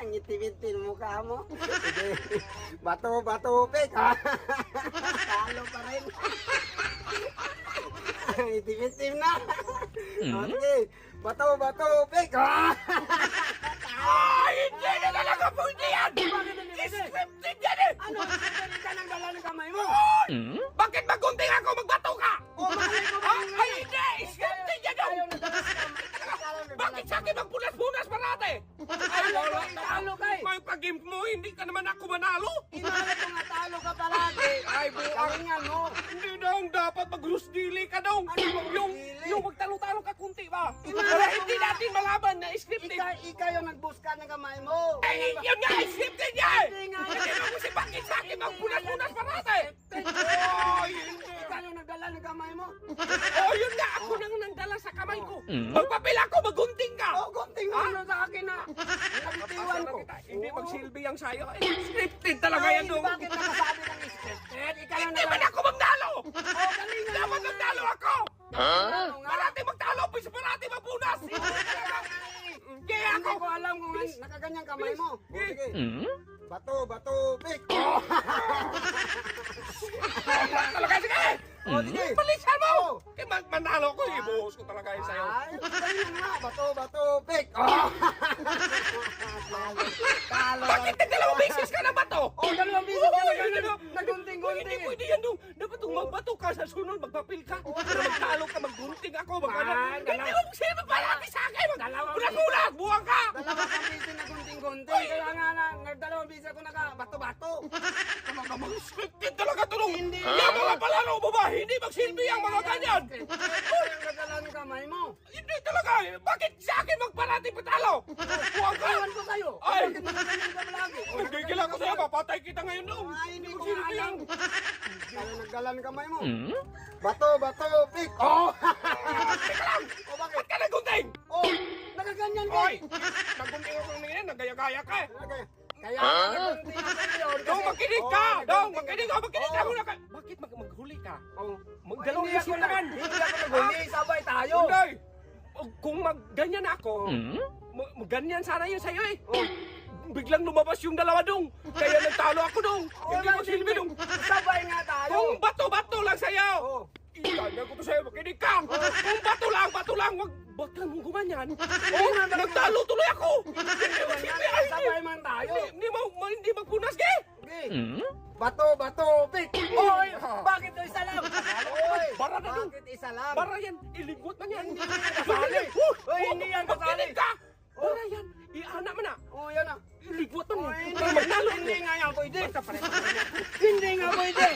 ngiti-ngiti mukha mo. Sige. Bato, pik. Talo pa rin. Ngiti-ngiti na. Okay. Bato, pik. Hindi na talaga pwede yan! Scripted yan eh! Ano? Hindi ka nang dala ng kamay mo. Bakit magunting ako? Magbato ka! Oh, malay ko ba? Ay, hindi! Scripted yan Ayaw daw! na dala sa kamay. Bakit sa akin magpunas-punas parate? Ay, wala Talo ka eh. May pag-game mo, hindi ka naman ako manalo! Inala ko nga talo ka palagi. Ay, buang Kalingan mo. Hindi daw dapat mag-rusdili ka daw! mag-rusdili? Yung magtalo-talo ka kunti ba? Inala Para ko hindi nga. natin malaban na scripted! Ikaw yung nagbuska ng kamay mo. Ay, yun nga! Scripted niya eh! Hindi nga. Hindi mo kasi bakit sa akin magpunas-punas parate? Scripted. Ay, hindi! Ikaw yung nagdala ng kamay mo. Oh, yun nga! Ako nang nandala sa kamay ko! Magpapil ako, magunting ka! Oh, konting ano sa akin na. Nabitiwan ko. Hindi magsilbi ang sayo. Scripted talaga yan dong! Bakit nakasabi ng scripted? Ikaw yung Hindi man ako magnalo! Oh, galingan mo. Dapat magtalo ako! Ano nga? Parati magtalo! Pisa parati mapunas! Kaya Hindi ako! ko alam kung nakaganyan kamay mo. Oh, sige. Bato, pik. Talaga, sige! Oh, sige. Palisan mo! Oh. Kaya manalo ko, ibuhos ko talaga yung sayo. Ay, ganyan nga. Bato, pik. Talo. Bakit nagdalawang beses ka na ba to? Oh, dalawang bisis ka na Hindi ganyan. Nagunting-gunting. Hindi pwede yan dong. Dapat kung magbato ka sa sunod, magpapil ka. Pero magtalo ka, maggunting ako, magkano. Man, Hindi mo sino parati sa akin. Dalawang Bulag-bulag, buwang ka. Dalawang bisis na gunting-gunting. Kaya nga na, nagdalawang bisis ako naka-bato-bato. Talaga mag-scripted talaga to nung. Hindi. Yung mga palaro mo ba, hindi magsilbi ang mga ganyan. Ikaw yung nagdala ng kamay mo. Hindi talaga. Bakit sa akin magparati patalo? Buwang ka. Ewan ko sa'yo. Ay. Bakit nakaganyan ka palagi? Nagkikila ko sa'yo, papatay kita ngayon dong. Ay, hindi ko Magsilbi alam. ang. Kaya nagdala ng kamay mo. Bato, pik. Oh! Teka lang. O bakit? Ba't ka naggunting? Oh! Nagaganyan ka. Oy, nagunting ako ngayon, nagaya-gaya ka eh. Kaya nagagunting ako ngayon. Dong, kasi- makinig Oo, ka! Dong, nagagunting makinig ako. ka! Makinig ka Oo. muna ka! Bakit maghuli ka? Oh. Magdalawang Hindi ako isip naman! Hindi ako naghuli. Sabay tayo. Hindi! Kung magganyan ako, ganyan sana yun sa'yo eh. Oh. Biglang lumabas yung dalawa dong. Kaya nagtalo ako dong. Hindi Wala, magsilbi dong. Sabay nga tayo. Kung bato-bato lang sa'yo. Oh. Itanya ko to sa'yo, makinig ka. Kung bato lang, wag baka mong gumanyan. Oo nga, Nagtalo tuloy ako. Hindi magsilbi. Ay, Sabay man tayo. Hindi magpunas ka eh. Okay. Bato, pik. Oy, bakit ito isa lang? Oy, Bara na dun. bakit isa lang? Bara yan, ilinggot man yan. Hindi yan kasali. Uy, hindi yan kasali. Makinig ka. Bara yan, iana mo na. Oh, yan ah. Ilinggot man Oh, yan. hindi, Para magnalo. hindi nga yan pwede. Basta pare. Hindi nga pwede.